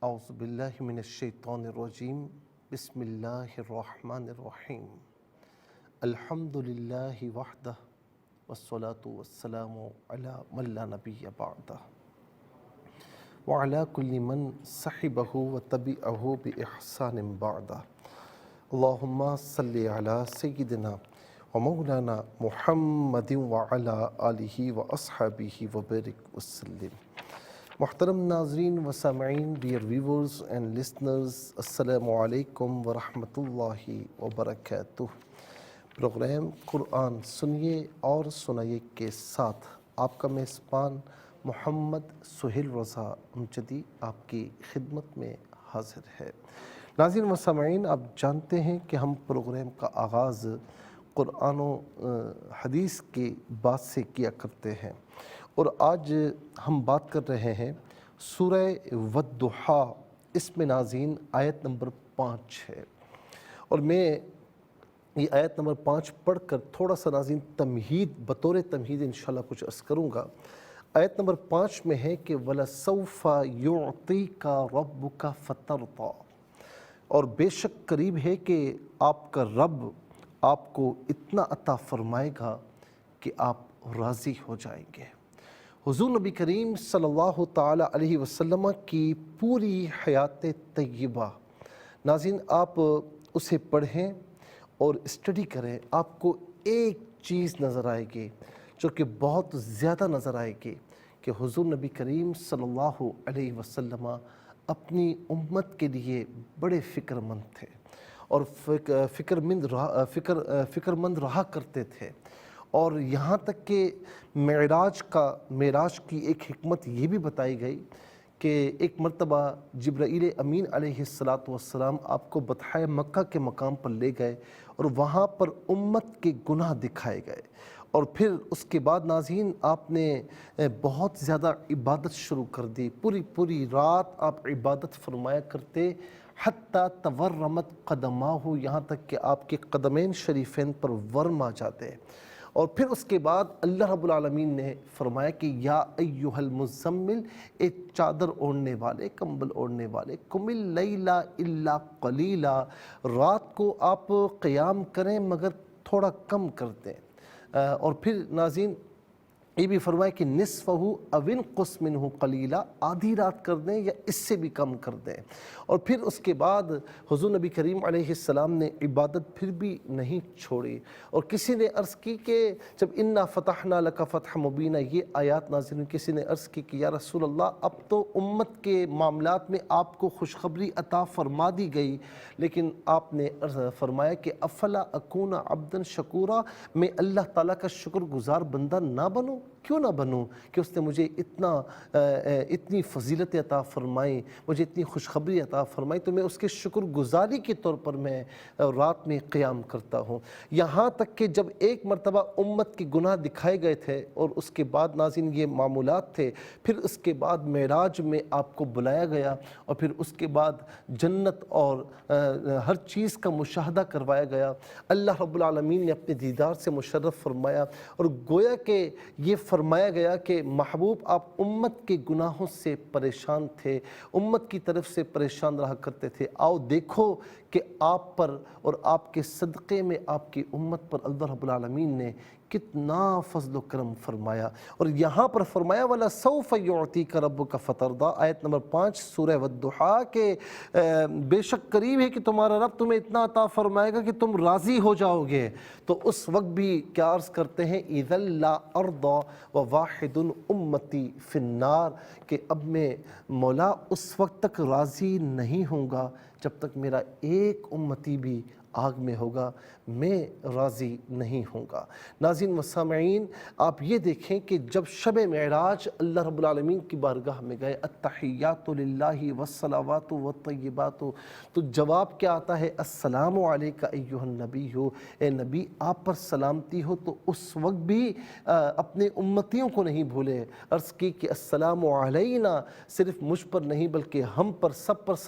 اعوذ باللہ من الشیطان الرجیم بسم اللہ الرحمن الرحیم الحمد للہ وحدہ والصلاة والسلام علی من لا نبی بعدہ وعلی کل من صحبہ وتبعہ بإحسان بعدہ اللہم صلی علی سیدنا ومولانا محمد وعلی آلہ واصحابہ وبارک وسلم۔ محترم ناظرین و سامعین، ڈیئر ویورز اینڈ لسنرز، السلام علیکم ورحمۃ اللہ وبرکاتہ۔ پروگرام قرآن سنیے اور سنائیے کے ساتھ آپ کا میزبان محمد سہیل رضا امجدی آپ کی خدمت میں حاضر ہے۔ ناظرین و سامعین، آپ جانتے ہیں کہ ہم پروگرام کا آغاز قرآن و حدیث کی بات سے کیا کرتے ہیں، اور آج ہم بات کر رہے ہیں سورہ والضحیٰ۔ اس میں ناظرین آیت نمبر 5 ہے، اور میں یہ آیت نمبر 5 پڑھ کر تھوڑا سا ناظرین تمہید، بطور تمہید انشاءاللہ کچھ عرض کروں گا۔ آیت نمبر 5 میں ہے کہ وَلَسَوْفَ يُعْطِيكَ رَبُّكَ فَتَرْضَىٰ، اور بے شک قریب ہے کہ آپ کا رب آپ کو اتنا عطا فرمائے گا کہ آپ راضی ہو جائیں گے۔ حضور نبی کریم صلی اللہ تعالیٰ علیہ وسلم کی پوری حیات طیبہ، ناظرین آپ اسے پڑھیں اور اسٹڈی کریں، آپ کو ایک چیز نظر آئے گی جو کہ بہت زیادہ نظر آئے گی، کہ حضور نبی کریم صلی اللہ علیہ وسلم اپنی امت کے لیے بڑے فکر مند تھے، اور فکر مند رہا کرتے تھے۔ اور یہاں تک کہ معراج کی ایک حکمت یہ بھی بتائی گئی کہ ایک مرتبہ جبرائیل امین علیہ السلام آپ کو بطحۂ مکہ کے مقام پر لے گئے، اور وہاں پر امت کے گناہ دکھائے گئے، اور پھر اس کے بعد ناظرین آپ نے بہت زیادہ عبادت شروع کر دی۔ پوری رات آپ عبادت فرمایا کرتے، حتیٰ تورمت قدماہ، یہاں تک کہ آپ کے قدمین شریفین پر ورم آ جاتے۔ اور پھر اس کے بعد اللہ رب العالمین نے فرمایا کہ یا ایہا المزمل، اے چادر اوڑھنے والے، کمبل اوڑھنے والے، قم اللیل الا قلیلا، رات کو آپ قیام کریں مگر تھوڑا کم کر دیں۔ اور پھر ناظرین یہ بھی فرمایا کہ نصفہ او انقص منہ قلیلا، آدھی رات کر دیں یا اس سے بھی کم کر دیں۔ اور پھر اس کے بعد حضور نبی کریم علیہ السلام نے عبادت پھر بھی نہیں چھوڑی۔ اور کسی نے عرض کی کہ جب انا فتحنا لک فتح مبینہ یہ آیات نازل ہوئی، کسی نے عرض کی کہ یا رسول اللہ اب تو امت کے معاملات میں آپ کو خوشخبری عطا فرما دی گئی، لیکن آپ نے فرمایا کہ افلا اکون عبدا شکورا، میں اللہ تعالیٰ کا شکر گزار بندہ نہ بنوں؟ کیوں نہ بنوں کہ اس نے مجھے اتنی فضیلت عطا فرمائی، مجھے اتنی خوشخبری عطا فرمائی، تو میں اس کے شکر گزاری کے طور پر میں رات میں قیام کرتا ہوں۔ یہاں تک کہ جب ایک مرتبہ امت کے گناہ دکھائے گئے تھے، اور اس کے بعد ناظرین یہ معمولات تھے، پھر اس کے بعد معراج میں آپ کو بلایا گیا، اور پھر اس کے بعد جنت اور ہر چیز کا مشاہدہ کروایا گیا۔ اللہ رب العالمین نے اپنے دیدار سے مشرف فرمایا، اور گویا کہ یہ فرمایا گیا کہ محبوب آپ امت کے گناہوں سے پریشان تھے، امت کی طرف سے پریشان رہا کرتے تھے، آؤ دیکھو کہ آپ پر اور آپ کے صدقے میں آپ کی امت پر اللہ رب العالمین نے کتنا فضل و کرم فرمایا۔ اور یہاں پر فرمایا وَلَسَوْفَ يُعْطِيكَ رَبُّكَ فَتَرْضَىٰ، آیت نمبر 5 سورہ والضحیٰ، کہ بے شک قریب ہے کہ تمہارا رب تمہیں اتنا عطا فرمائے گا کہ تم راضی ہو جاؤ گے۔ تو اس وقت بھی کیا عرض کرتے ہیں اِذًا لَا أَرْضَىٰ وَوَاحِدٌ أُمَّتِي فِي النَّارِ، کہ اب میں مولا اس وقت تک راضی نہیں ہوں گا جب تک میرا ایک امتی بھی آگ میں ہوگا، میں راضی نہیں ہوں گا۔ ناظرین و سامعین، آپ یہ دیکھیں کہ جب شب معراج اللہ رب العالمین کی بارگاہ میں گئے، التحیات للہ والصلوات والطیبات، تو جواب کیا آتا ہے؟ السلام علیک ایہا النبی، اے نبی آپ پر سلامتی ہو۔ تو اس وقت بھی اپنے امتیوں کو نہیں بھولے، عرض کی کہ السلام علینا، صرف مجھ پر نہیں بلکہ ہم پر، سب پر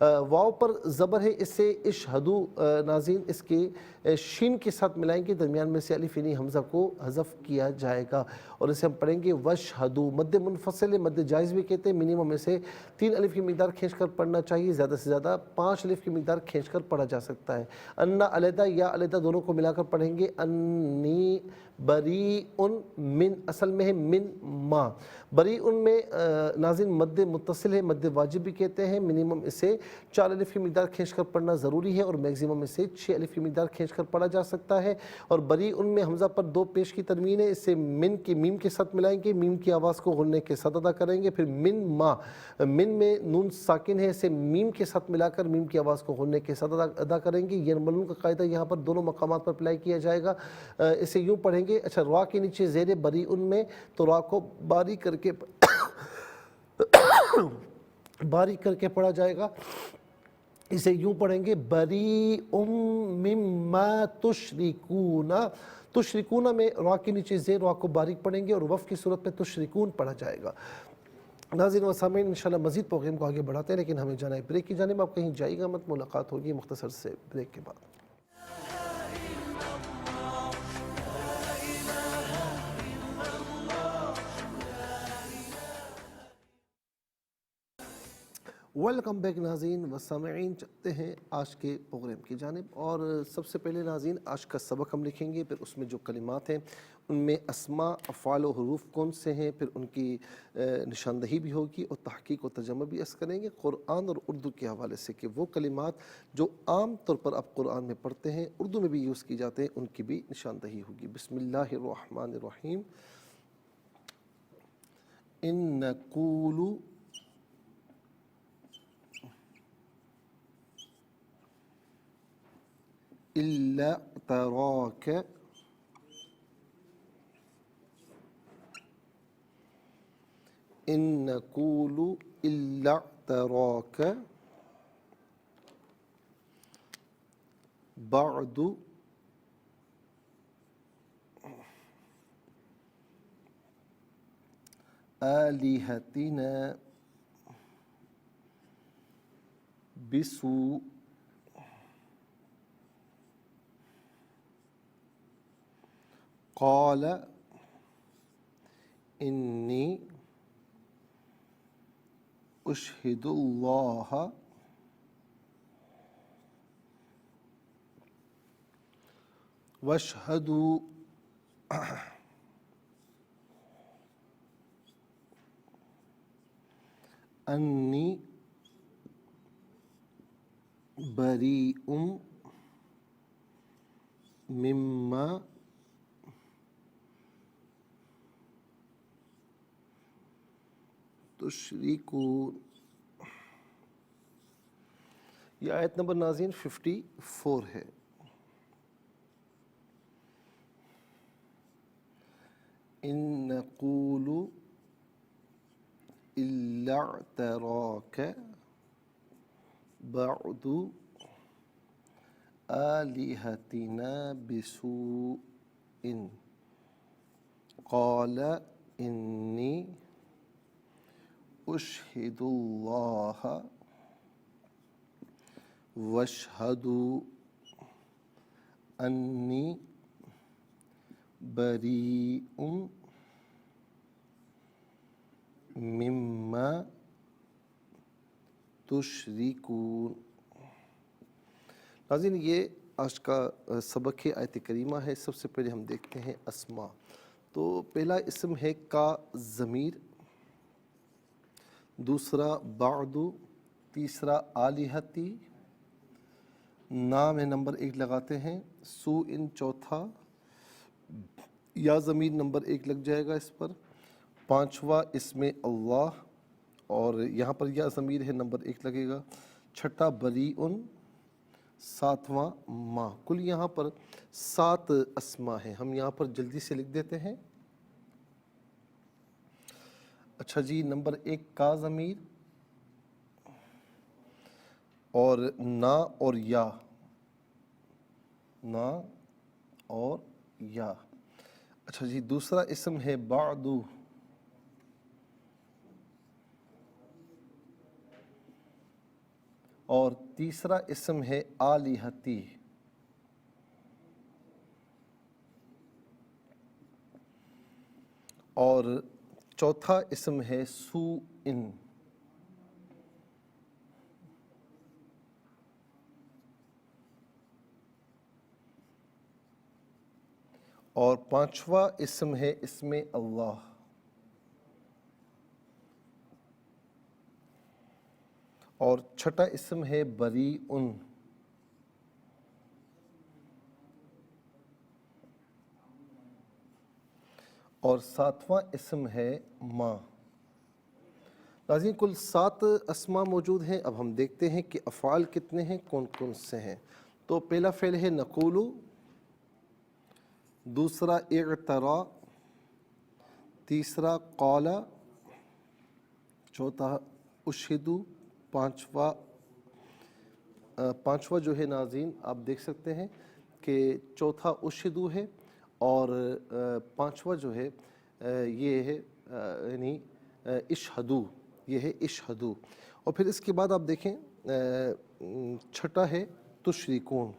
واو پر زبر ہے، اس سے اشہدو ناظرین اس کے شین کے ساتھ ملائیں گے، درمیان میں سے الف یعنی حمزہ کو حذف کیا جائے گا اور اسے ہم پڑھیں گے وشہدو۔ مد منفصل ہے، مد جائز بھی کہتے ہیں، منیمم میں سے 3 الف کی مقدار کھینچ کر پڑھنا چاہیے، زیادہ سے زیادہ 5 الف کی مقدار کھینچ کر پڑھا جا سکتا ہے۔ انا علیحدہ یا علیحدہ دونوں کو ملا کر پڑھیں گے، انی بریئن من، اصل میں ہے من ما۔ بریئن میں ناظرین مد متصل ہے، مد واجب بھی کہتے ہیں، منیمم اسے 4 الف کی مقدار کھینچ کر پڑھنا ضروری ہے اور میگزیمم میں سے 6 الف کی مقدار کھینچ کر پڑھا جا سکتا ہے۔ اور بریئن میں حمزہ پر 2 پیش کی تنوین ہے، اسے من کی میم کے ساتھ ملائیں گے، میم کی آواز کو غننے کے ساتھ ادا کریں گے۔ پھر من ما، من میں نون ساکن ہے، اسے میم کے ساتھ ملا کر میم کی آواز کو غننے کے ساتھ ادا کریں گے۔ یرملون کا قاعدہ یہاں پر دونوں مقامات پر اپلائی کیا جائے گا، اسے یوں پڑھیں گے۔ اچھا، را کے نیچے زیر بریئن میں تو را کو باریک کر کے پڑھا جائے گا، اسے یوں پڑھیں گے بریئم مما تشرکون۔ تشرکون میں را کے نیچے زیر را کو باریک پڑھیں گے اور وف کی صورت میں تشرکون پڑھا جائے گا۔ ناظرین و سامعین، انشاءاللہ مزید پروگرام کو آگے بڑھاتے ہیں، لیکن ہمیں جانا ہے بریک کی جانب۔ آپ کہیں جائیے گا مت، ملاقات ہوگی مختصر سے بریک کے بعد۔ ویلکم بیک ناظرین و سامعین، چلتے ہیں آج کے پروگرام کی جانب، اور سب سے پہلے ناظرین آج کا سبق ہم لکھیں گے، پھر اس میں جو کلمات ہیں ان میں اسماء، افعال و حروف کون سے ہیں، پھر ان کی نشاندہی بھی ہوگی اور تحقیق و ترجمہ بھی اس کریں گے قرآن اور اردو کے حوالے سے، کہ وہ کلمات جو عام طور پر آپ قرآن میں پڑھتے ہیں، اردو میں بھی یوز کی جاتے ہیں، ان کی بھی نشاندہی ہوگی۔ بسم اللہ الرحمن الرحیم۔ ان نقول إلا اعتراك إن نقول إلا اعتراك بعد آلهتنا بسوء قال إني أشهد الله واشهدوا أني بريء مما تشركون۔ یہ آیت نمبر ناظرین 54 ہے۔ ان نقول الا اعتراك بعد آلهتنا بسوء قال إني أشهد الله واشهدوا أني بريء مما تشركون۔ ناظرین، یہ آج کا سبق ہے، آیت کریمہ ہے۔ سب سے پہلے ہم دیکھتے ہیں اسماء۔ تو پہلا اسم ہے کا ضمیر، دوسرا بعد، تیسرا آلہتی، نام ہے نمبر 1 لگاتے ہیں، سو ان چوتھا، یا ضمیر نمبر 1 لگ جائے گا اس پر، پانچواں اسم اللہ، اور یہاں پر یا ضمیر ہے نمبر 1 لگے گا، چھٹا بریئن، ساتواں ما۔ کل یہاں پر 7 اسماء ہیں، ہم یہاں پر جلدی سے لکھ دیتے ہیں۔ اچھا جی، نمبر 1 کا ضمیر اور نا اور یا، نا اور یا۔ اچھا جی، دوسرا اسم ہے بعدو، اور تیسرا اسم ہے آلہتی، اور چوتھا اسم ہے سوءن، اور پانچواں اسم ہے اسم اللہ، اور چھٹا اسم ہے بریئن، اور ساتواں اسم ہے ماں۔ ناظرین کل 7 اسما موجود ہیں۔ اب ہم دیکھتے ہیں کہ افعال کتنے ہیں، کون کون سے ہیں۔ تو پہلا فعل ہے نقولو، دوسرا اعترا، تیسرا قالا، چوتھا اشہدو، پانچواں جو ہے ناظرین آپ دیکھ سکتے ہیں کہ چوتھا اشہدو ہے، اور پانچواں جو ہے یہ ہے یعنی اشہدو، یہ ہے اشہدو۔ اور پھر اس کے بعد آپ دیکھیں چھٹا ہے تشرکون۔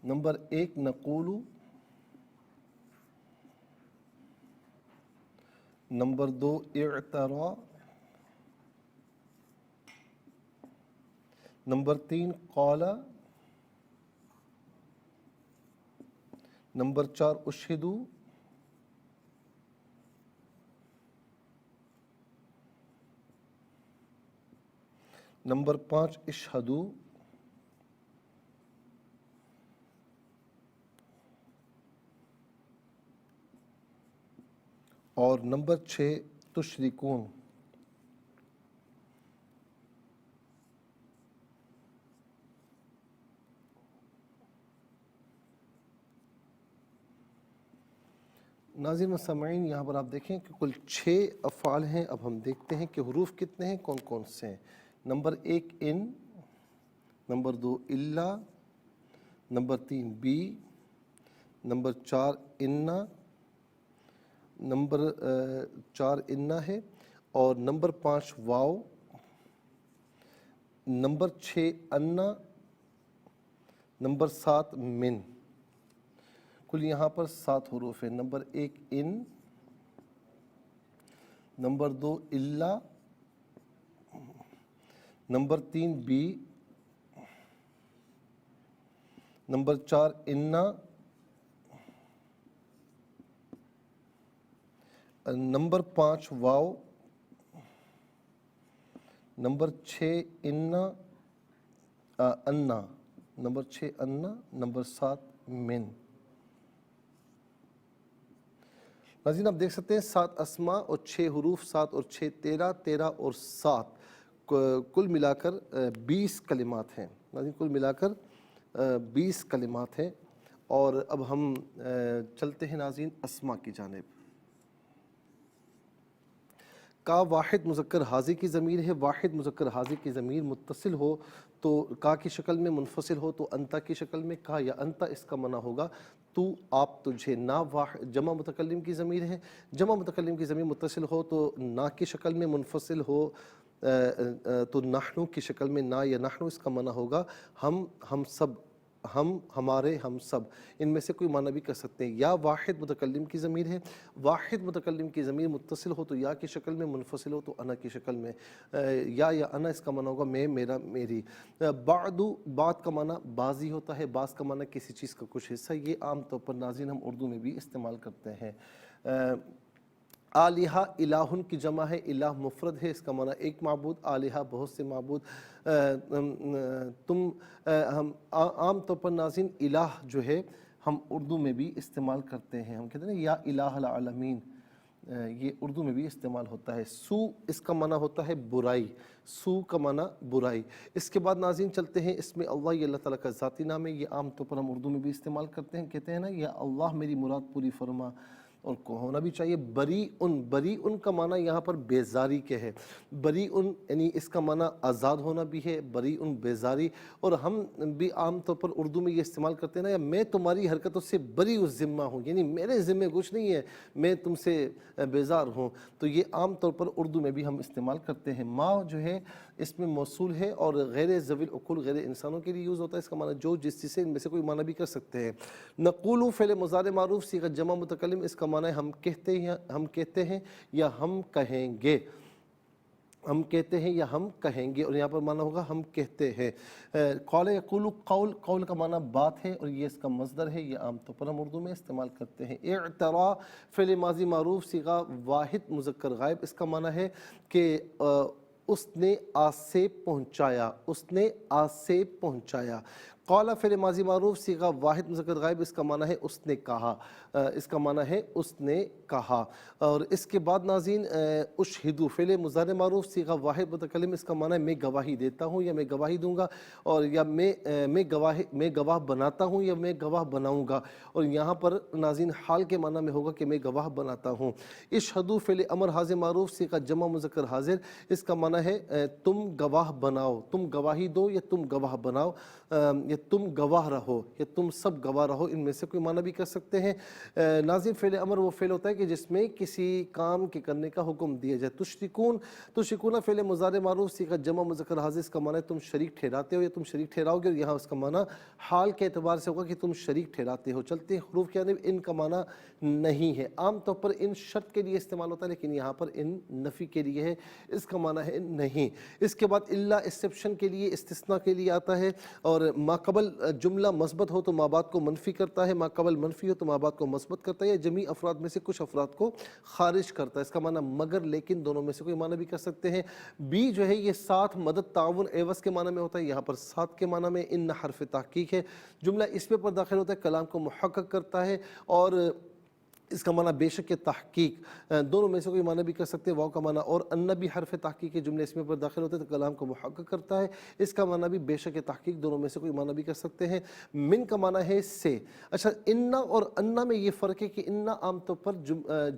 نمبر 1 نقولو، نمبر 2 اعترا، نمبر 3 قالا، نمبر 4 اشہدو، نمبر 5 اشہدو، اور نمبر 6 تشرکون۔ ناظرین و سامعین یہاں پر آپ دیکھیں کہ کل 6 افعال ہیں۔ اب ہم دیکھتے ہیں کہ حروف کتنے ہیں، کون کون سے ہیں۔ نمبر 1 ان، نمبر 2 الا، نمبر 3 بی، نمبر 4 انا، نمبر 4 انا ہے، اور نمبر 5 واو، نمبر 6 انا، نمبر 7 من۔ کل یہاں پر 7 حروف ہیں۔ نمبر 1 ان، نمبر 2 الا، نمبر 3 بی، نمبر 4 انا، نمبر 5 واو، نمبر 6 انا، انا، نمبر 6 انا، نمبر 7 من۔ ناظرین آپ دیکھ سکتے ہیں 7 اسما اور 6 حروف، 7 اور 6 13، 13 اور 7 کل ملا کر 20 کلمات ہیں۔ ناظرین کل ملا کر 20 کلمات ہیں۔ اور اب ہم چلتے ہیں ناظرین اسما کی جانب۔ کا واحد مذکر حاضر کی ضمیر ہے۔ واحد مذکر حاضر کی ضمیر متصل ہو تو کا کی شکل میں، منفصل ہو تو انتا کی شکل میں، کا یا انتا اس کا معنی ہوگا تو، آپ، تجھے۔ نا جمع متکلم کی ضمیر ہے۔ جمع متکلم کی ضمیر متصل ہو تو نا کی شکل میں، منفصل ہو تو نحنو کی شکل میں، نا یا نحنو اس کا معنی ہوگا ہم، ہم سب، ہم، ہمارے، ہم سب۔ ان میں سے کوئی معنی بھی کر سکتے ہیں۔ یا واحد متکلم کی ضمیر ہے۔ واحد متکلم کی ضمیر متصل ہو تو یا کی شکل میں، منفصل ہو تو انا کی شکل میں۔ یا انا اس کا معنی ہوگا میں، میرا، میری۔ بعدو، بعد کا معنی بعضی ہوتا ہے، بعض کا معنی کسی چیز کا کچھ حصہ۔ یہ عام طور پر ناظرین ہم اردو میں بھی استعمال کرتے ہیں۔ آلہہ الہن کی جمع ہے، الہ مفرد ہے، اس کا معنی ایک معبود، آلہہ بہت سے معبود۔ ہم عام طور پر ناظرین الہ جو ہے ہم اردو میں بھی استعمال کرتے ہیں۔ ہم کہتے ہیں نا یا الہ العالمین، یہ اردو میں بھی استعمال ہوتا ہے۔ سو اس کا معنی ہوتا ہے برائی، سو کا معنی برائی۔ اس کے بعد ناظرین چلتے ہیں اس میں اللہ، یہ اللہ تعالیٰ کا ذاتی نام ہے، یہ عام طور پر ہم اردو میں بھی استعمال کرتے ہیں۔ کہتے ہیں نا یا اللہ میری مراد پوری فرما، اور ہونا بھی چاہیے بری ان کا معنی یہاں پر بیزاری کے ہے، بری ان یعنی اس کا معنی آزاد ہونا بھی ہے، بری ان بیزاری، اور ہم بھی عام طور پر اردو میں یہ استعمال کرتے ہیں نا، یا میں تمہاری حرکتوں سے بری الذمہ ہوں، یعنی میرے ذمہ کچھ نہیں ہے، میں تم سے بیزار ہوں، تو یہ عام طور پر اردو میں بھی ہم استعمال کرتے ہیں۔ ما جو ہے اس میں موصول ہے اور غیر ذوی العقول غیر انسانوں کے لیے یوز ہوتا ہے، اس کا معنی جو جس چیز سے، ان میں سے کوئی معنی بھی کر سکتے ہیں۔ نقول فعل مضارع معروف صیغہ جمع متکلم، اس کا معنی ہے ہم کہتے ہیں یا ہم کہیں گے، ہم کہتے ہیں یا ہم کہیں گے، اور یہاں پر معنی ہوگا ہم کہتے ہیں۔ قول یقول، قول کا معنی بات ہے اور یہ اس کا مصدر ہے، یہ عام طور پر ہم اردو میں استعمال کرتے ہیں۔ اعترا فعل ماضی معروف صیغہ واحد مذکر غائب، اس کا معنی ہے کہ اس نے آج سے پہنچایا، اس نے آج سے پہنچایا۔ قال فعل ماضی معروف صیغہ واحد مذکر غائب، اس کا معنی ہے اس نے کہا، اس کا معنی ہے اس نے کہا۔ اور اس کے بعد ناظرین اشہدو فعل مضارع معروف صیغہ واحد متکلم، اس کا معنی ہے میں گواہی دیتا ہوں یا میں گواہی دوں گا، اور یا میں گواہ بناتا ہوں یا میں گواہ بناؤں گا، اور یہاں پر ناظرین حال کے معنی میں ہوگا کہ میں گواہ بناتا ہوں۔ اشہدو فعل امر حاضر معروف صیغہ جمع مذکر حاضر، اس کا معنی ہے تم گواہ بناؤ، تم گواہی دو یا تم گواہ بناؤ، یا تم گواہ رہو یا تم سب گواہ رہو، ان میں سے کوئی معنی بھی کر سکتے ہیں۔ ناظرین فعل امر وہ فعل ہوتا ہے کہ جس میں کسی کام کے کرنے کا حکم دیا جائے۔ تشرکون فعل مضارع معروف صیغہ جمع مذکر حاضر، اس کا معنی ہے تم شریک ٹھہراتے ہو یا تم شریک ٹھہراؤ گے، اور یہاں اس کا معنی حال کے اعتبار سے ہوگا کہ تم شریک ٹھہراتے ہو۔ چلتے ہیں حروف کی جانب، ان کا معنی نہیں ہے، عام طور پر ان شرط کے لیے استعمال ہوتا ہے، لیکن یہاں پر ان نفی کے لیے ہے، اس کا معنی ہے نہیں۔ اس کے بعد الا ایکسیپشن کے لیے، استثناء کے لیے آتا ہے، اور ما قبل جملہ مثبت ہو تو ما بعد کو منفی کرتا ہے، ما قبل منفی ہو تو ما بعد کو مثبت کرتا ہے، یا جمیع افراد میں سے کچھ افراد کو خارج کرتا ہے، اس کا معنی مگر لیکن دونوں میں سے کوئی معنی بھی کر سکتے ہیں۔ بی جو ہے یہ ساتھ مدد تعاون عوض کے معنی میں ہوتا ہے، یہاں پر ساتھ کے معنی میں۔ ان حرف تحقیق ہے، جملہ اس پر داخل ہوتا ہے، کلام کو محقق کرتا ہے، اور اس کا معنی بے شک تحقیق، دونوں میں سے کوئی معنی بھی کر سکتے ہیں۔ واو کا معنی اور ان بھی حرف تحقیق کے جملے اس میں پر داخل ہوتے ہیں تو کلام کو محقق کرتا ہے، اس کا معنی بھی بے شک تحقیق، دونوں میں سے کوئی معنی بھی کر سکتے ہیں۔ من کا معنی ہے سے۔ اچھا انا اور انا میں یہ فرق ہے کہ انا عام طور پر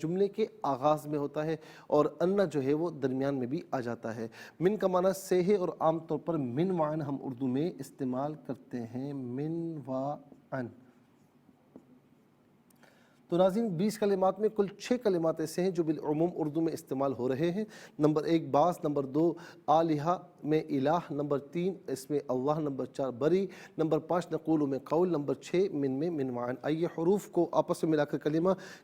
جملے کے آغاز میں ہوتا ہے، اور انا جو ہے وہ درمیان میں بھی آ جاتا ہے۔ من کا معنی سے ہے، اور عام طور پر من وعن ہم اردو میں استعمال کرتے ہیں، من وعن۔ تو ناظرین 20 کلمات میں کل 6 کلمات ایسے ہیں جو بالعموم اردو میں استعمال ہو رہے ہیں۔ نمبر 1 باس، نمبر 2 آلہہ میں الہ، نمبر 3 اس میں اللہ، نمبر 4 بری، نمبر 5 نقول میں قول، نمبر 6 من میں من وعن۔ آئیے حروف کو آپس میں ملا کر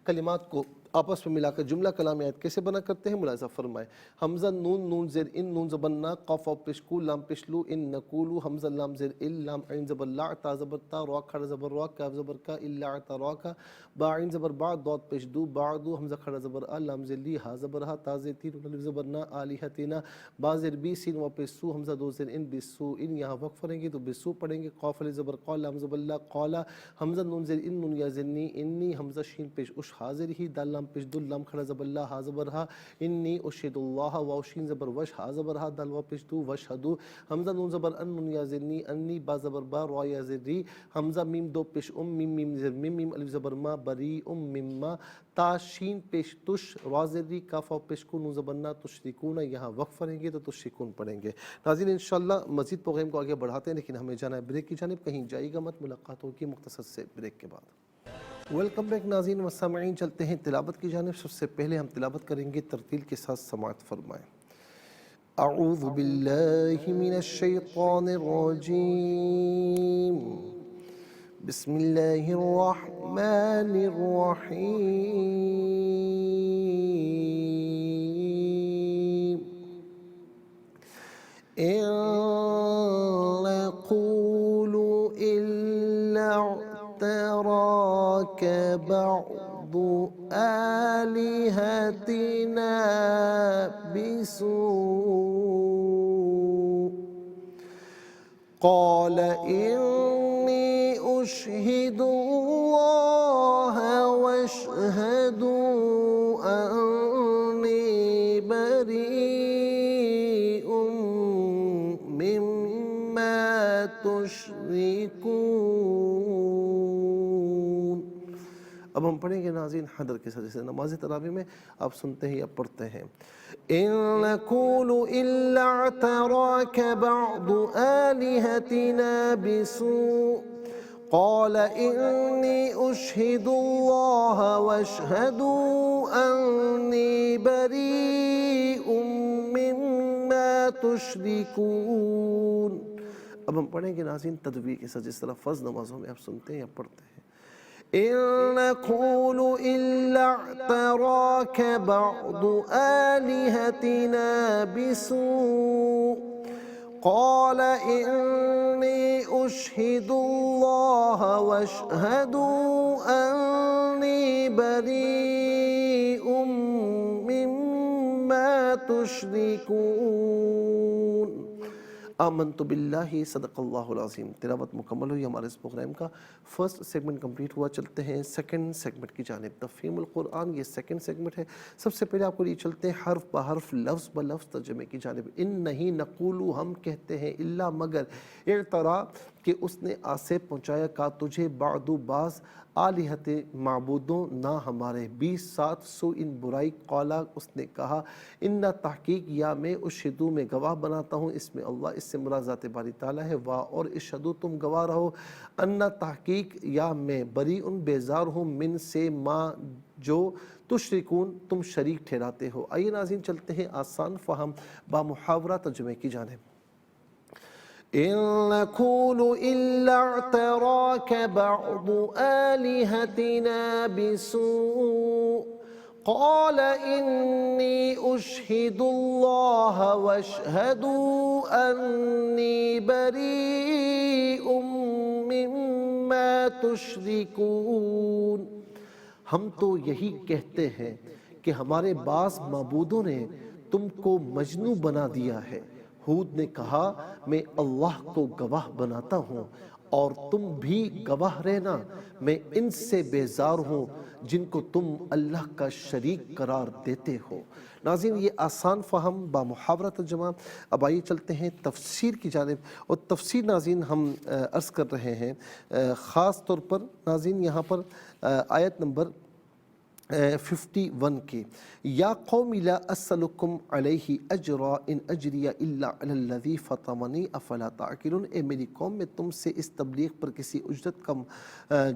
کلمات کو آپس میں ملا کر جملہ کلام آیت کیسے بنا کرتے ہیں ملاحظہ فرمائے۔ حمزہ نون نون زیر ان، نون زبر نا، قاف واو پیش کو، لام پیش لو، ان نقولو، حمزہ لام زیر ال، لام عین زبر لا، تا زبر تا، را کھڑا زبر را، کاف زبر کا، الا تا را کا، با عین زبر با، داد پیش دو، بعدو، حمزہ کھڑا زبر ا، لام زیر لی، ہا زبر ہا، تا زیر تین، الف زبر نا، آلہتنا، با زیر بی، سین واو پیش سو، حمزہ دو زیر ان، بسو ان، یہاں وقف پڑھیں گے تو بسو پڑھیں گے، قاف الف زبر قا، لام زبر لا، قالا، حمزہ نون زیر ان، نون یا زنی، انی، حمزہ شین پیش اش، حاضر ہی، دال لام پیش دل، لام کھڑا زبر لا، ہا زبر ہا، انی اشہد اللہ، واو شین زبر وش، ہا زبر ہا، دال واو پیش دو، وشہدو، حمزہ نون زبر ان، نون یا زنی، انی، با زبر با، را یا زر ری، حمزہ میم دو پیش میم میم زر میم، میم الف زبر ما، بری مما، تا شین پیش تش، را زر ری، کاف واو پیش کو، نون زبر نا، تشرکون، یہاں وقف پڑھیں گے تو تشرکون پڑھیں گے۔ ناظرین انشاءاللہ مزید پروگرام کو آگے بڑھاتے ہیں، لیکن ہمیں جانا ہے بریک کی جانب، کہیں جائے گا مت، ملاقات ہوگی مختصر سے بریک کے بعد۔ ویلکم بیک ناظرین و سامعین، چلتے ہیں تلاوت کی جانب۔ سب سے پہلے ہم تلاوت کریں گے، ترتیل کے ساتھ سماعت فرمائیں۔ اعوذ باللہ من الشیطان الرجیم، بسم اللہ الرحمن الرحیم۔ إن نقول إلا اعتراك بعض آلهتنا بسوء قال إني أشهد الله واشهدوا أني بريء مما تشركون۔ اب ہم پڑھیں گے ناظرین حدر کے ساتھ، جیسے نماز تراویح میں آپ سنتے ہیں یا پڑھتے ہیں، إِن نَقُولُ إِلَّا اعْتَرَاكَ بَعْضُ آلِهَتِنَا بِسُوءٍ قال إني أشهد الله واشهدوا أني بريء مما تشركون۔ اب ہم پڑھیں گے ناظرین تدبیر کے ساتھ، جس طرح فرض نمازوں میں آپ سنتے ہیں یا پڑھتے ہیں، إِن نَقُولُ إِلَّا اعْتَرَاكَ بَعْضُ آلِهَتِنَا بِسُوءٍ قال إني أشهد الله واشهدوا أني بريء مما تشركون۔ آمنت باللہ صدق اللہ العظیم۔ تلاوت مکمل ہوئی ہمارے اس پروگرام کا، فرسٹ سیگمنٹ کمپلیٹ ہوا، چلتے ہیں سیکنڈ سیگمنٹ کی جانب، تفہیم القرآن، یہ سیکنڈ سیگمنٹ ہے۔ سب سے پہلے آپ کو یہ چلتے ہیں حرف بحرف لفظ بلفظ ترجمے کی جانب۔ ان نہیں نقولو ہم کہتے ہیں، الا مگر، اعترا کہ اس نے آسے پہنچایا کا تجھے، بعدو بعض، آلہت معبودوں نہ ہمارے، 20 سو ان برائی، قالا اس نے کہا، ان تحقیق یا میں اشہدو میں گواہ بناتا ہوں، اس میں اللہ، اس سے مراد ذات باری تعالیٰ ہے، وا اور اشہدو تم گواہ رہو، ان تحقیق یا میں بری ان بیزار ہوں، من سے ما جو تشرکون تم شریک ٹھہراتے ہو۔ آئیے ناظرین چلتے ہیں آسان فہم با محاورہ ترجمے کی جانب۔ إِن نَقُولُ إِلَّا اعْتَرَاكَ بَعْضُ آلِهَتِنَا بِسُوءٍ قال إني أشهد الله واشهدوا أني بريء مما تشركون۔ ہم تو یہی کہتے ہیں کہ ہمارے بعض معبودوں نے تم کو مجنوں بنا دیا ہے۔ ہود نے کہا میں اللہ کو گواہ بناتا ہوں اور تم بھی گواہ رہنا، میں ان سے بیزار ہوں جن کو تم اللہ کا شریک قرار دیتے ہو۔ ناظرین یہ آسان فہم با محاورہ ترجمہ۔ اب آئیے چلتے ہیں تفسیر کی جانب، اور تفسیر ناظرین ہم عرض کر رہے ہیں خاص طور پر ناظرین یہاں پر آیت نمبر 51 کے، یا قوم لا اسلکم علیہ اجرا ان اجری الا علی الذی فطرنی افلا تعقلون۔ اے میری قوم میں تم سے اس تبلیغ پر کسی اجرت کا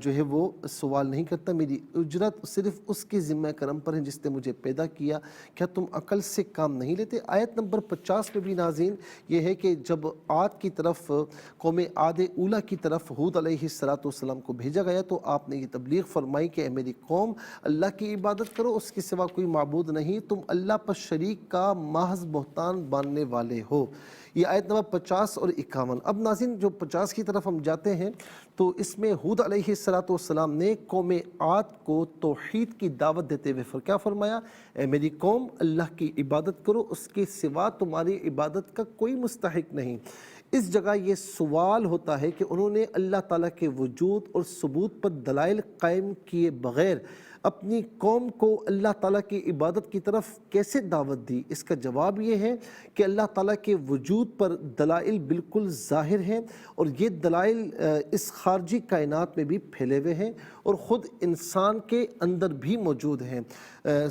جو ہے وہ سوال نہیں کرتا، میری اجرت صرف اس کے ذمہ کرم پر ہے جس نے مجھے پیدا کیا، کیا تم عقل سے کام نہیں لیتے؟ آیت نمبر 50 میں بھی ناظرین یہ ہے کہ جب عاد کی طرف، قوم عاد اولیٰ کی طرف ہود علیہ السلام کو بھیجا گیا تو آپ نے یہ تبلیغ فرمائی کہ اے میری قوم اللہ کی عبادت کرو، اس کے سوا کوئی معبود نہیں، تم اللہ پر شریک کا محض بہتان باندھنے والے ہو۔ یہ آیت نمبر 50 اور 51۔ اب ناظرین جو 50 کی طرف ہم جاتے ہیں تو اس میں ہود علیہ السلام نے قوم عاد کو توحید کی دعوت دیتے ہوئے کیا فرمایا؟ اے میری قوم اللہ کی عبادت کرو، اس کے سوا تمہاری عبادت کا کوئی مستحق نہیں۔ اس جگہ یہ سوال ہوتا ہے کہ انہوں نے اللہ تعالیٰ کے وجود اور ثبوت پر دلائل قائم کیے بغیر اپنی قوم کو اللہ تعالیٰ کی عبادت کی طرف کیسے دعوت دی؟ اس کا جواب یہ ہے کہ اللہ تعالیٰ کے وجود پر دلائل بالکل ظاہر ہیں، اور یہ دلائل اس خارجی کائنات میں بھی پھیلے ہوئے ہیں اور خود انسان کے اندر بھی موجود ہیں۔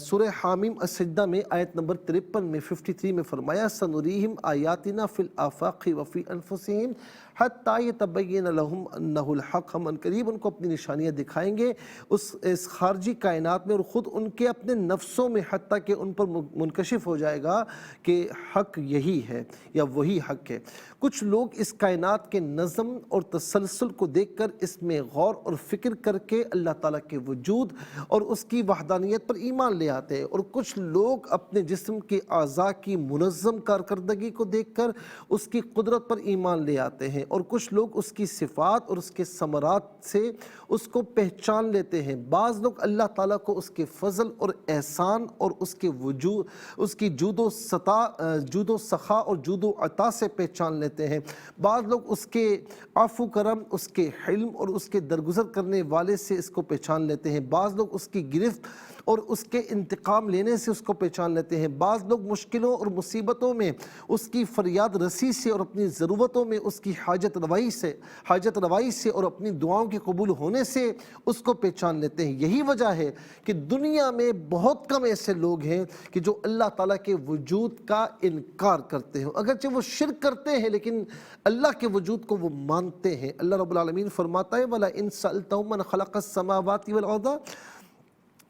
سورہ حامیم السجدہ میں آیت نمبر 53 میں 53 میں فرمایا سنریہم آیاتنا فی الآفاق وفی انفسہم حتی یتبین لہم انہ الحق، ہم عنقریب ان کو اپنی نشانیاں دکھائیں گے اس خارجی کائنات میں اور خود ان کے اپنے نفسوں میں، حتیٰ کہ ان پر منکشف ہو جائے گا کہ حق یہی ہے یا وہی حق ہے۔ کچھ لوگ اس کائنات کے نظم اور تسلسل کو دیکھ کر اس میں غور اور فکر کر کے اللہ تعالیٰ کے وجود اور اس کی وحدانیت پر ایمان لے آتے ہیں، اور کچھ لوگ اپنے جسم کے اعضاء کی منظم کارکردگی کو دیکھ کر اس کی قدرت پر ایمان لے آتے ہیں، اور کچھ لوگ اس کی صفات اور اس کے ثمرات سے اس کو پہچان لیتے ہیں۔ بعض لوگ اللہ تعالیٰ کو اس کے فضل اور احسان اور اس کے وجود، اس کی جود و سخا اور جود و عطا سے پہچان لیتے ہیں۔ بعض لوگ اس کے عفو کرم، اس کے حلم اور اس کے درگزر کرنے والے سے اس کو پہچان لیتے ہیں۔ بعض لوگ اس کی گرفت اور اس کے انتقام لینے سے اس کو پہچان لیتے ہیں۔ بعض لوگ مشکلوں اور مصیبتوں میں اس کی فریاد رسی سے اور اپنی ضرورتوں میں اس کی حاجت روائی سے اور اپنی دعاؤں کے قبول ہونے سے اس کو پہچان لیتے ہیں۔ یہی وجہ ہے کہ دنیا میں بہت کم ایسے لوگ ہیں کہ جو اللہ تعالیٰ کے وجود کا انکار کرتے ہیں، اگرچہ وہ شرک کرتے ہیں لیکن اللہ کے وجود کو وہ مانتے ہیں۔ اللہ رب العالمین فرماتا ہے وَلَئِن سَأَلْتَهُم مَّنْ خَلَقَ السَّمَاوَاتِ وَالْأَرْضَ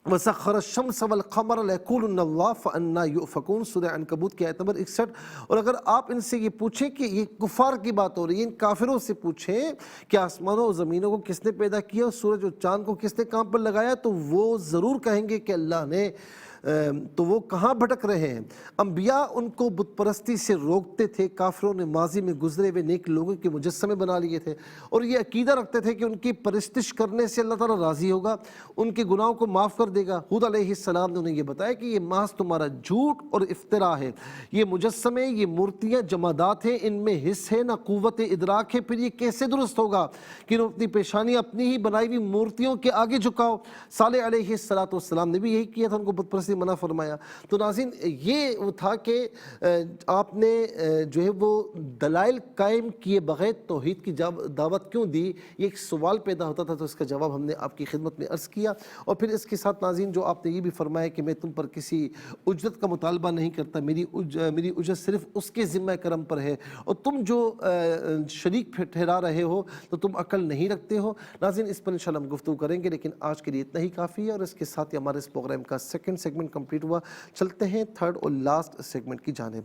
وَسَخَّرَ الشَّمْسَ وَالْقَمَرَ لَيَقُولُنَّ اللَّهُ فَأَنَّىٰ يُؤْفَكُونَ سورہ عنکبوت کی آیت نمبر 61۔ اور اگر آپ ان سے یہ پوچھیں کہ یہ کفار کی بات ہو رہی ہے، ان کافروں سے پوچھیں کہ آسمانوں اور زمینوں کو کس نے پیدا کیا اور سورج اور چاند کو کس نے کام پر لگایا، تو وہ ضرور کہیں گے کہ اللہ نے، تو وہ کہاں بھٹک رہے ہیں۔ انبیاء ان کو بت پرستی سے روکتے تھے۔ کافروں نے ماضی میں گزرے ہوئے نیک لوگوں کے مجسمے بنا لیے تھے اور یہ عقیدہ رکھتے تھے کہ ان کی پرستش کرنے سے اللہ تعالیٰ راضی ہوگا، ان کے گناہوں کو معاف کر دے گا۔ ہود علیہ السلام نے انہیں یہ بتایا کہ یہ محض تمہارا جھوٹ اور افتراء ہے، یہ مجسمے، یہ مورتیاں جمادات ہیں، ان میں حس ہے نہ قوت ادراک ہے، پھر یہ کیسے درست ہوگا کہ تم اپنی پیشانی اپنی ہی بنائی ہوئی مورتیوں کے آگے جھکاؤ۔ صالح علیہ السلام نے بھی یہی کیا تھا، ان کو بت پرستی منع فرمایا۔ تو ناظرین یہ وہ تھا کہ آپ نے جو ہے وہ دلائل قائم کیے بغیر توحید کی دعوت کیوں دی، یہ ایک سوال پیدا ہوتا تھا، تو اس کا جواب ہم نے آپ کی خدمت میں عرض کیا۔ اور پھر اس کے ساتھ ناظرین جو آپ نے یہ بھی فرمایا کہ میں تم پر کسی اجرت کا مطالبہ نہیں کرتا، میری اجرت صرف اس کے ذمہ کرم پر ہے، اور تم جو شریک ٹھہرا رہے ہو تو تم عقل نہیں رکھتے ہو۔ ناظرین اس پر انشاءاللہ ہم گفتگو کریں گے، لیکن آج کے لیے اتنا ہی کافی ہے، اور اس کے ساتھ ہی ہمارے اس پروگرام کا سیکنڈ سیگمنٹ کمپلیٹ ہوا۔ چلتے ہیں تھرڈ اور لاسٹ سیگمنٹ کی جانب۔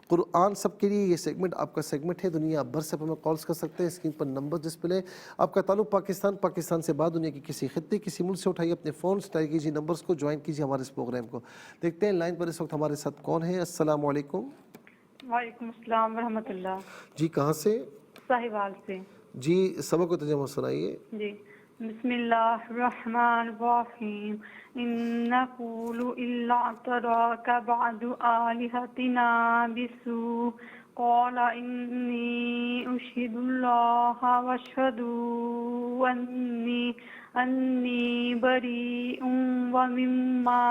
قرآن سب کے لیے یہ سیگمنٹ آپ کا سیگمنٹ ہے، دنیا بھر سے ہمیں کالز کر سکتے ہیں، اسکرین پر نمبر ڈسپلے۔ آپ کا تعلق پاکستان سے بعد دنیا کی کسی خطے کسی ملک سے اٹھائیے اپنے فون ٹرائی کیجیے نمبرز کو، جوائن کیجیے ہمارے اس پروگرام کو۔ دیکھتے ہیں لائن پر اس وقت ہمارے ساتھ کون ہے۔ السلام علیکم۔ وعلیکم السلام ورحمۃ اللہ۔ جی کہاں سے؟ ساہیوال سے۔ جی سبق کو ترجمہ سنائیے۔ جی بسم اللہ الرحمن الرحیم۔ ان نقول الا اعتراک بعض آلہتنا بسوء قال انی اشہد اللہ واشہد انی بریء مما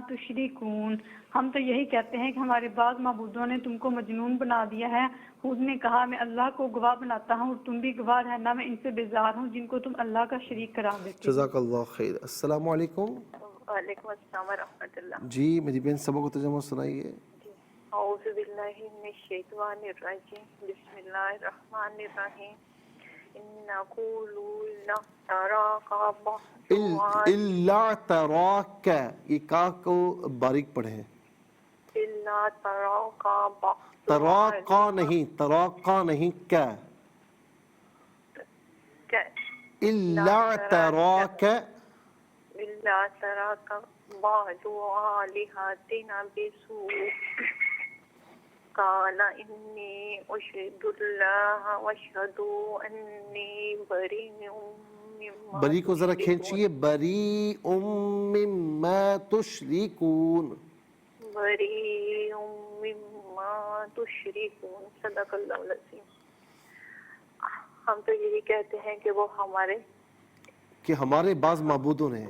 تشرکون۔ ہم تو یہی کہتے ہیں کہ ہمارے بعض معبودوں نے تم کو مجنون بنا دیا ہے۔ خود نے کہا میں اللہ کو گواہ بناتا ہوں اور تم بھی گواہ رہنا، میں ان سے بیزار ہوں جن کو تم اللہ کا شریک قرار دیتے ہو۔ جزاک اللہ خیر۔ السلام علیکم۔ وعلیکم السلام ورحمۃ اللہ۔ جی میری بہن سبق کو ترجمہ سنائیے۔ اعوذ باللہ من الشیطان الرجیم، بسم اللہ الرحمن الرحیم۔ اللہ تراک، یہ کا کو باریک پڑھیں، تراقا نہیں، تراقا نہیں، کیا اللہ تراک بعض آلہتنا بسوء قال انی اشہد اللہ واشہد انی بریء مما بری کو ذرا کھینچیے، بریء مما تشرکون، بریء مما تشرکون، صدق اللہ العظیم۔ ہم تو یہی کہتے ہیں کہ وہ ہمارے بعض معبودوں نے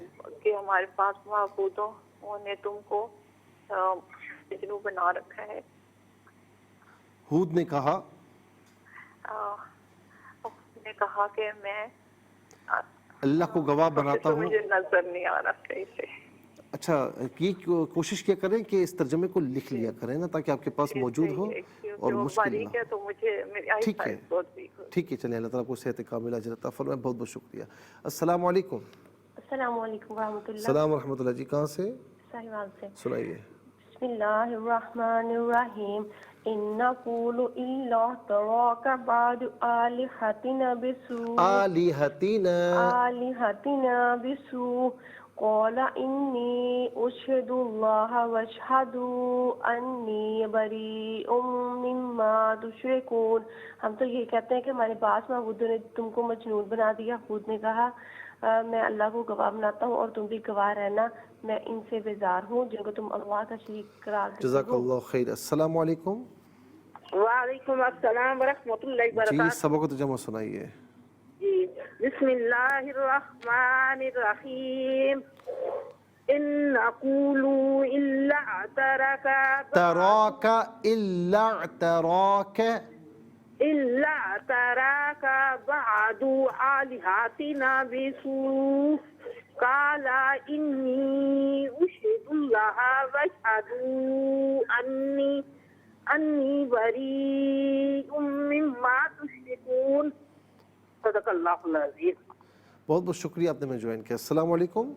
ہمارے پاس معبودوں نے تم کو مجنون بنا رکھا ہے۔ ہود نے کہا کہ میں اللہ کو گواہ بناتا ہوں۔ مجھے نظر نہیں آ رہا صحیح سے۔ اچھا یہ کوشش کیا کریں کہ اس ترجمے کو لکھ لیا کریں نا، تاکہ آپ کے پاس موجود ہو اور مشکل نہ ہو۔ ٹھیک ہے ٹھیک ہے، چلیں اللہ تعالیٰ کو صحت کاملہ اجر عطا فرمائے۔ بہت بہت شکریہ۔ السلام علیکم۔ السلام علیکم ورحمۃ اللہ۔ السلام ورحمۃ اللہ۔ جی کہاں سے؟ ساہیوال سے۔ سنائیے۔ بسم اللہ الرحمن الرحیم۔ ان نقول الا اعتراک بعض آلہتنا بسوء قال انی اشہد اللہ واشہد انی بریء مما تشرکون۔ ہم تو یہ کہتے ہیں کہ ہمارے بعض معبودوں نے تم کو مجنون بنا دیا۔ خود نے کہا میں اللہ کو گواہ بناتا ہوں اور تم بھی گواہ رہنا، میں ان سے بیزار ہوں جن کو تم اللہ کا شریک قرار دیتے ہو۔ جزاک اللہ خیر۔ السلام علیکم۔ وعلیکم السلام ورحمۃ اللہ وبرکاتہ۔ جی سبق کو ترجمہ سنائیے۔ جی بسم الله الرحمن الرحيم إن نقول إلا اعتراك تراك إلا اعتراك إلا اعتراك بعض آلهتنا بسوء قال إني أشهد الله واشهدوا أني بريء مما تشركون صدق اللہ العظیم. بہت بہت شکریہ آپ نے میں جوائن کیا. السلام علیکم.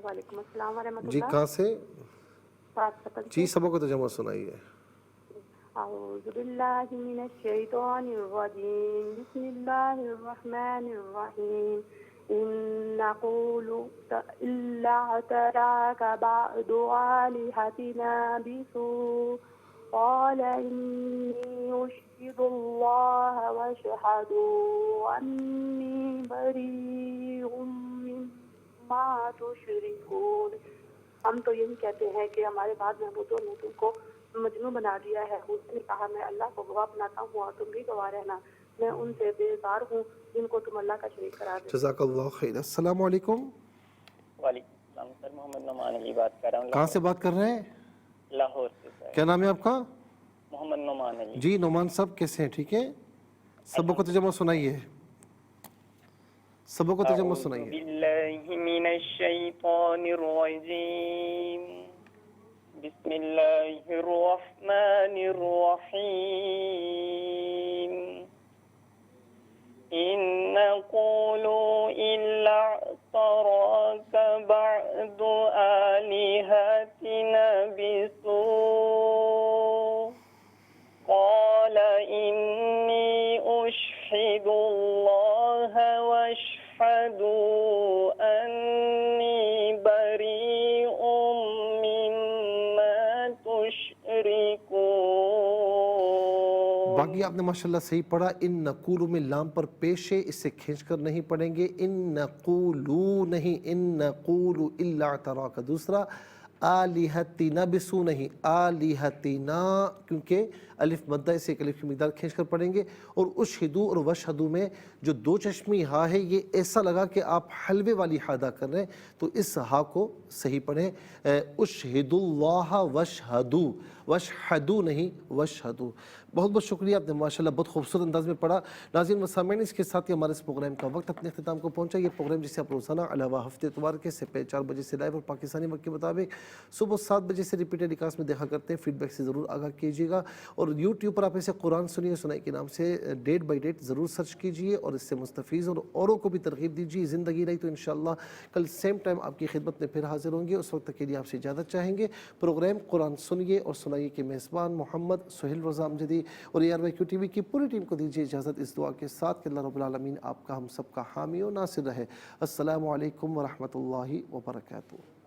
وعلیکم السلام ورحمۃ جی اللہ. کہاں سے؟ بات جی سبق کو ترجمہ سنائیے. اعوذ باللہ من الشیطان الرجیم بسم اللہ الرحمن الرحیم ان نقول الا اعتراك بعض آلهتنا بسوء قال إني أشهد الله واشهدوا أني بريء مما تشركون. ہم تو یہی کہتے ہیں کہ ہمارے بعد معبودوں نے تم کو مجنون بنا دیا ہے. اس نے کہا میں اللہ کو گواہ بناتا ہوں اور تم بھی گواہ رہنا. میں ان سے بیزار ہوں جن کو تم اللہ کا شریک قرار دے. جزاک اللہ خیر. السلام علیکم. وعلیکم السلام سر. محمد نعمان علی بات کر رہا ہوں. کہاں سے بات کر رہے ہیں؟ لاہور سے سر. کیا نام ہے آپ کا؟ محمد نعمان علی. جی نعمان صاحب کیسے ہیں؟ ٹھیک ہے. سبق کو ترجمہ سنائیے. سبق کو ترجمہ سنائیے. اعوذ باللہ من الشیطان الرجیم بسم اللہ الرحمن الرحیم إن نقول إلا اعتراك بعض آلهتنا بسوء قال إني أشهد الله واشهدوا أني بريء مما تشركون. باقی آپ نے ماشاءاللہ صحیح پڑھا. ان نقولو میں لام پر پیش ہے, اس سے کھینچ کر نہیں پڑھیں گے. ان نقولو نہیں, ان نقولو الا اعتراک. دوسرا آلہتنا بسو نہیں, آلہتنا, کیونکہ الف مدہ سے ایک الف کی مقدار کھینچ کر پڑھیں گے. اور اشہدو اور وشہدو میں جو دو چشمی ہا ہے یہ ایسا لگا کہ آپ حلوے والی ہا ادا کر رہے ہیں, تو اس ہا کو صحیح پڑھیں. اشہد اللہ وشہدو, وشہدو نہیں وشہدو. بہت بہت شکریہ, آپ نے ماشاءاللہ بہت خوبصورت انداز میں پڑھا. ناظرین و سامعین, اس کے ساتھ ہی ہمارے اس پروگرام کا وقت اپنے اختتام کو پہنچا. یہ پروگرام جسے آپ روزانہ علاوہ ہفتے اتوار کے سے 4 بجے سے لائیو اور پاکستانی وقت کے مطابق صبح 7 بجے سے ریپیٹڈ ریکاسٹ میں دیکھا کرتے ہیں. فیڈ بیک سے ضرور آگاہ کیجیے گا. اور یوٹیوب پر آپ اسے قرآن سنیے سنائی کے نام سے ڈیٹ بائی ڈیٹ ضرور سرچ کیجیے اور اس سے مستفیض اور اوروں کو بھی ترغیب دیجیے. زندگی رہی تو انشاءاللہ کل سیم ٹائم آپ کی خدمت میں پھر حاضر ہوں گے. اس وقت تک کے لیے آپ سے اجازت چاہیں گے. پروگرام قرآن سنیے اور سنائیے کے میزبان محمد سہیل رضا امجدی اور ARYQ TV کی پوری ٹیم کو دیجیے اجازت اس دعا کے ساتھ کہ اللہ رب العالمین آپ کا ہم سب کا حامی و ناصر رہے. السلام علیکم ورحمۃ اللہ وبرکاتہ.